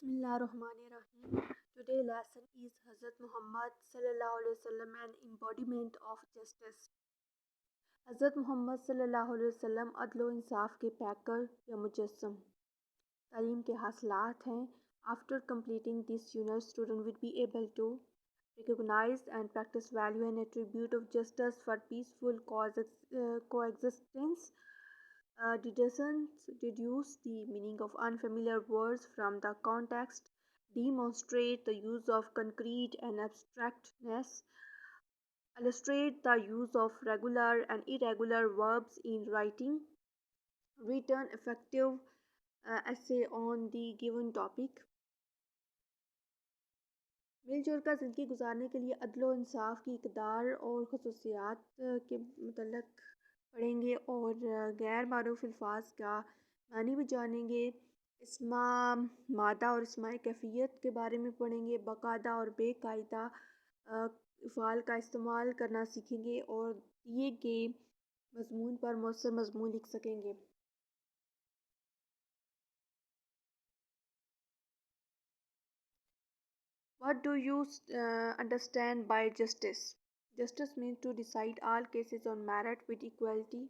Bismillahirrahmanirrahim. Today lesson is Hazrat Muhammad sallallahu alaihi wasallam an embodiment of justice. Hazrat Muhammad sallallahu alaihi wasallam अदल व इंसाफ के पैकर या मुजस्सम तालीम के हासिलात हैं. After completing this unit, student will be able to recognize and practice value and attribute of justice for peaceful coexistence. Deduce the meaning of unfamiliar words from the context, demonstrate the use of concrete and abstractness, illustrate the use of regular and irregular verbs in writing, return effective essay on the given topic. मिलजुल कर ज़िंदगी गुजारने के लिए अदल व इंसाफ की इक़दार और ख़ुसूसियात के मतलब पढ़ेंगे और गैर मारूफ अल्फाज का मानी भी जानेंगे. इसमा मादा और इसमाई कैफियत के बारे में पढ़ेंगे. बाकायदा और बेकायदा फ़ाल का इस्तेमाल करना सीखेंगे और दिए गए मज़मून पर मौसर मज़मून लिख सकेंगे. What do you understand by justice? Justice means to decide all cases on merit with equality.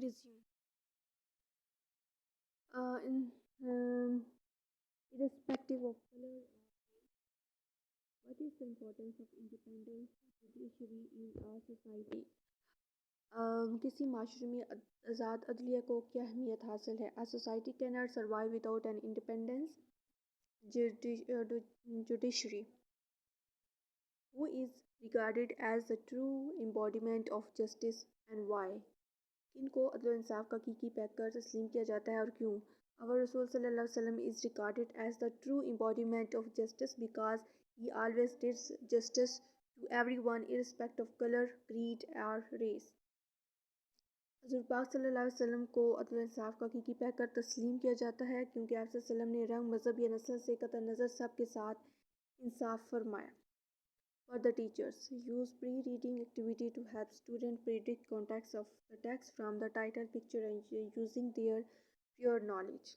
Resume. Irrespective of color or race, what is the importance of independence judiciary in our society? किसी माशरे में आज़ाद अदलिया को क्या अहमियत हासिल है? A society cannot survive without an independent judiciary, who is regarded as the true embodiment of justice and why. इनको अदल इंसाफ का हकीकी पैकर तस्लीम किया जाता है और क्यों? Our Rasul sallallahu alaihi wasallam is regarded as the true embodiment of justice because he always did justice to everyone irrespective of color, creed or race. हज़रत पाक सल्लल्लाहु अलैहि वसल्लम को अदल इंसाफ का हकीकी पैकर तस्लीम किया जाता है क्योंकि आप सल्लल्लाहु अलैहि वसल्लम ने रंग मज़हब या नस्ल से कतई नज़र सब के साथ इंसाफ फरमाया. For the teachers, use pre-reading activity to help students predict context of the text from the title, picture and using their pure knowledge.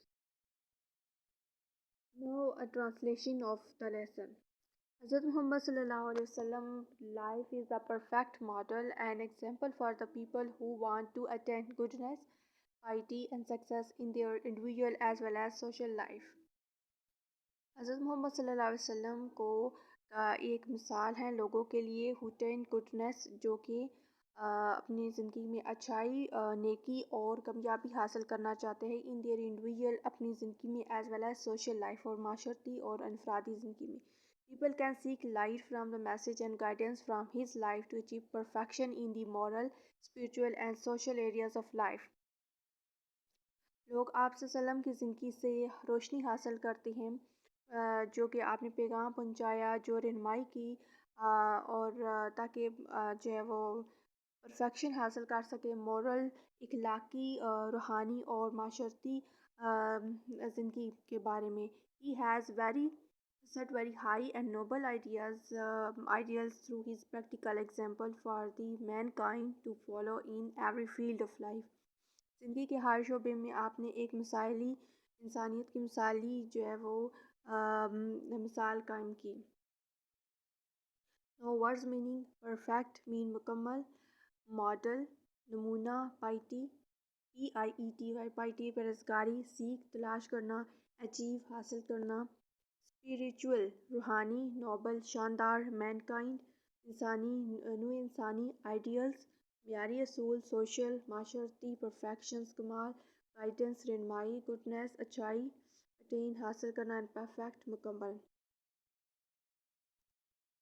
Now a translation of the lesson. Hazrat Muhammad sallallahu alaihi wasallam life is a perfect model and example for the people who want to attain goodness, piety and success in their individual as well as social life. हज़रत मोहम्मद सल्लल्लाहु अलैहि वसल्लम को एक मिसाल है लोगों के लिए हुटैन गुडनेस जो कि अपनी ज़िंदगी में अच्छाई नेकी और कामयाबी हासिल करना चाहते हैं इन देयर इंडिविजुअल अपनी ज़िंदगी में as well as social life और माशरती और अनफरादी ज़िंदगी में. People can seek light from the message and guidance from his life to achieve perfection in the moral, spiritual and social areas of life. लोग आप सल्लम की ज़िंदगी से रोशनी हासिल करते हैं जो कि आपने पैगाम पहुंचाया जो रहनुमाई की और ताकि जो है वो परफेक्शन हासिल कर सके मोरल इखलाकी रूहानी और माशरती ज़िंदगी के बारे में. He has set very high and noble ideals through his practical example for the mankind to follow in every field of life. ज़िंदगी के हर शोबे में आपने एक मिसाली इंसानियत की मिसाली जो है वो मिसाल कायम की. Now words meaning perfect mean मुकम्मल, मॉडल नमूना, पाइटी PIETY पाइटी परहज़गारी, सीख तलाश करना, अचीव हासिल करना, स्पिरिचुअल रूहानी, नोबल शानदार, मैनकाइंड इंसानी नू इंसानी, आइडियल्स म्यारी असूल, सोशल माशरती, परफेक्शंस कमाल, गाइडेंस रहनुमाई, गुडनेस अच्छाई, अटेन हासिल करना एंड परफेक्ट मुकम्मल.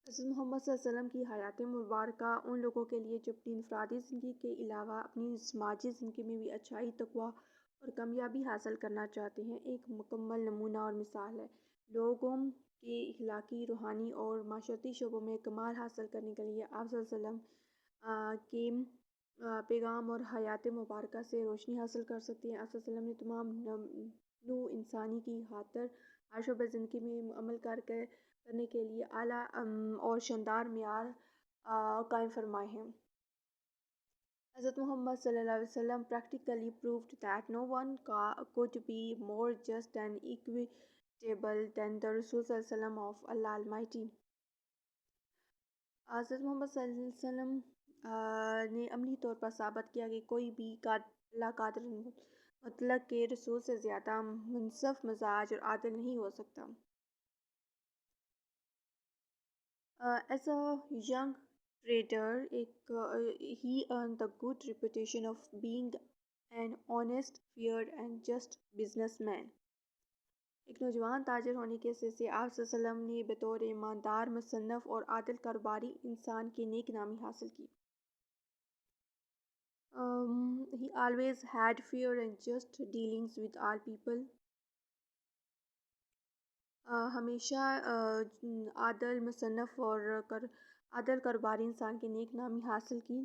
हज़रत मोहम्मद सल्लल्लाहु अलैहि वसल्लम की हयात मुबारका उन लोगों के लिए जो अपनी इनफरादी ज़िंदगी के अलावा अपनी समाजी ज़िंदगी में भी अच्छाई, तक़वा और कामयाबी हासिल करना चाहते हैं, एक मुकम्मल नमूना और मिसाल है। लोगों के अखलाकी, रूहानी और माशरती शोबों में कमाल हासिल करने के लिए आप सल्लल्लाहु अलैहि वसल्लम के पैगाम और हयात मुबारक से रोशनी हासिल कर सकते हैं। आप सल्लल्लाहु अलैहि वसल्लम ने तमाम नू इंसानी की खातर हर शोबे ज़िंदगी में अमल करने के लिए आला और शानदार मेयार कायम फरमाए हैं। Hazrat Muhammad sallallahu alaihi wasallam practically proved that no one could be more just and equitable than the Rasul sallallahu alaihi wasallam of Allah Almighty. हज़रत मोहम्मद सल्लल्लाहु अलैहि वसल्लम ने अमली तौर पर साबित किया कि कोई भी अल्लाह कादिर मुतलक के रसूल से ज़्यादा मुनसफ़ मिजाज और आदिल नहीं हो सकता। As a young trader, he earned the good reputation of being an honest, fair and just businessman. एक नौजवान ताजिर होने के हैसियत से आप सल्लल्लाहु अलैहि वसल्लम ने बतौर ईमानदार, मुसन्नफ़ और आदिल कारोबारी इंसान की नेक नामी हासिल की। He always had fair and just dealings with all people. हमेशा आदल, मुसन्नफ़ और आदल कारोबारी इंसान की नेक नामी हासिल की।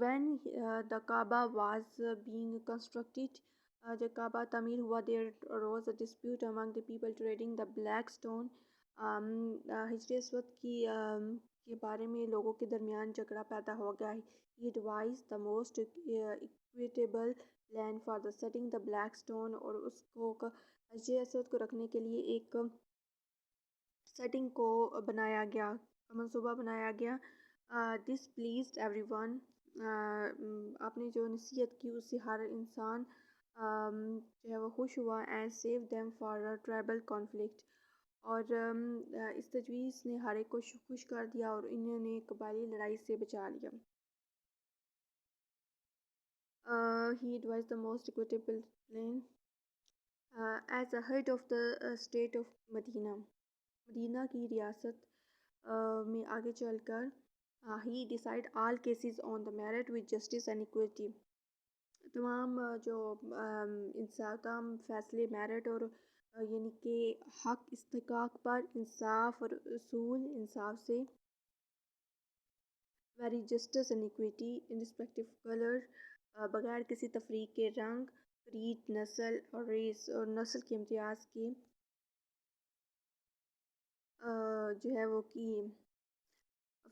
When the Kaaba was being constructed, जब काबा तमीर हुआ, there arose a dispute among the people trading the black stone. Hijri Aswad के बारे में लोगों के दरमियान झगड़ा पैदा हो गया। He advised the most equitable land for the setting the black stone, और उसको हिजरी अस्वद को रखने के लिए एक सेटिंग को बनाया गया, मंसूबा बनाया गया। This pleased everyone. आपने जो नसीहत की उससे हर इंसान जो है वो खुश हुआ। And save them for tribal conflict, और इस तजवीज़ ने हर एक को खुश कर दिया और इन्होंने कबायली लड़ाई से बचा लिया। He advise the most equitable plan as a head of the state of Medina की रियासत में आगे चलकर he decide all cases on the merit with justice and equity. तमाम जो इंसाफ फैसले मेरिट और यानी कि हक इस्तिकाक पर इंसाफ और उसूल इंसाफ से, very justice and equity irrespective colour, बगैर किसी तफरीक के रंग, क्रीड, नस्ल और रेस और नस्ल के इम्तियाज़ के जो है वो कि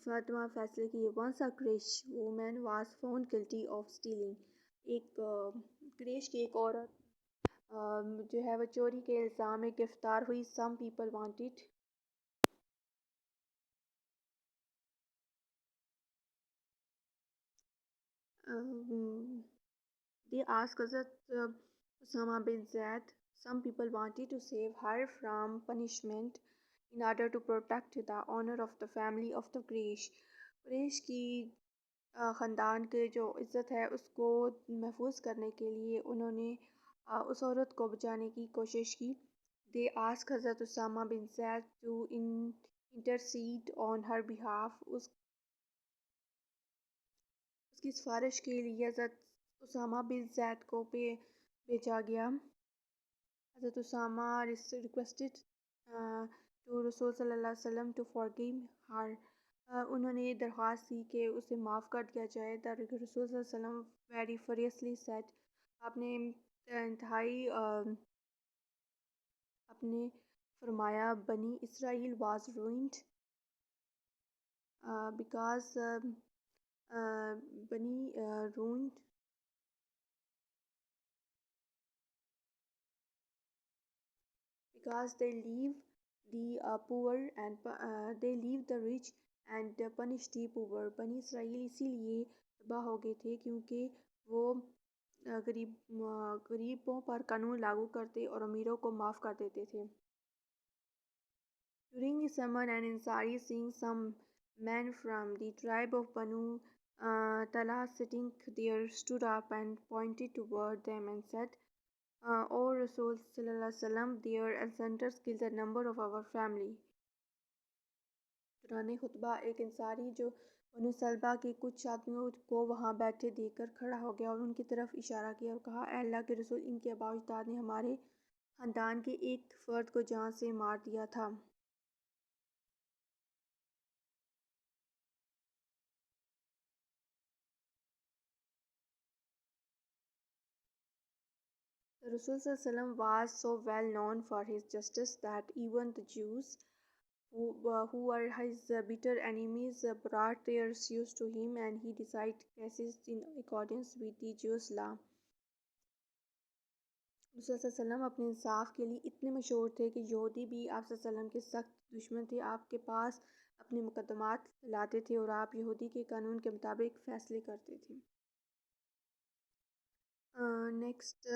फातिमा फैसले की। Once a Quraysh woman was found guilty of stealing. एक क्रिश की एक औरत जो है वो चोरी के इल्ज़ाम में गिरफ्तार हुई। Some people wanted they asked Hazrat Osama bin Zaid. Some people wanted to save her from punishment in order to protect the honor of the family of the Quraysh. Quraysh की ख़ानदान के जो इज़्ज़त है उसको महफूज करने के लिए उन्होंने उस औरत को बचाने की कोशिश की। They asked Hazrat Osama bin Zaid to intercede on her behalf. उसकी सिफारिश के लिए हज़रत उसामा बिन ज़ैद को भेजा गया। हज़रत उसामा रिक्वेस्टेड टू रसूल सल्लल्लाहु अलैहि वसल्लम टू फॉरगिव हर। उन्होंने दरख्वास्त की कि उसे माफ़ कर दिया जाए। द रसूल सल्लल्लाहु अलैहि वसल्लम वेरी फरियसली सेड, आपने इंतहाई अपने फरमाया, बनी इसराइल वाज रूइंड बिकॉज बनी ruined because they leave the poor and they leave the rich and punish the poor. बनी इसराइल इसीलिए तबाह हो गए थे क्योंकि वो गरीबों पर कानून लागू करते और अमीरों को माफ़ कर देते थे। During the summer, an Ansari seeing some men from the tribe of Banu Tala sitting there stood up and pointed toward them and said, O Rasul sallallahu alaihi wasallam, their ancestors killed a number of our family. दौरान खुतबा एक इंसारी जो बनु सलबा के कुछ आदमियों को वहां बैठे देखकर खड़ा हो गया और उनकी तरफ इशारा किया और कहा, "ऐ अल्लाह के रसूल, इनके आबा अजदाद ने हमारे खानदान के एक फर्द को जान से मार दिया था।" The Rasul ﷺ was so well known for his justice that even the Jews, who were his bitter enemies, brought their issues to him and he decided cases in accordance with the Jewish law. रसूल सल्लल्लाहु अपने इंसाफ के लिए इतने मशहूर थे कि यहूदी भी आप सल्लम के सख्त दुश्मन थे। आपके पास अपने मुकदमात लाते थे और आप यहूदी के कानून के मुताबिक फ़ैसले करते थे। Next,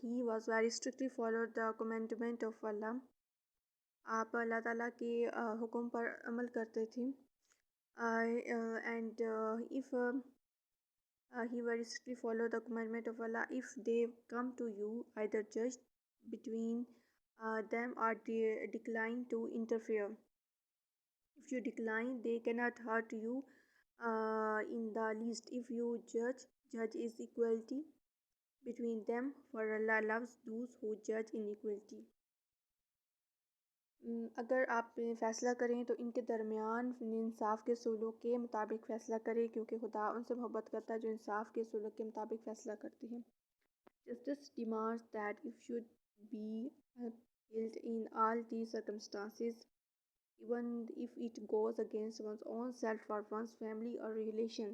he was very strictly followed the commandment of Allah. आप अल्लाह ताला के हुक्म पर अमल करते थे। And if he very strictly follow the commandment of Allah. If they come to you, either judge between them or decline to interfere. If you decline, they cannot hurt you in the least. If you judge is equality between them, for Allah loves those who judge in equality. अगर आप फ़ैसला करें तो इनके दरमियान इंसाफ के सूलों के मुताबिक फ़ैसला करें, क्योंकि खुदा उनसे मोहब्बत करता है जो इंसाफ के सूलों के मुताबिक फ़ैसला करते हैं। Justice demands that it should be upheld in all these circumstances, even if it goes against one's own self or one's family or relation.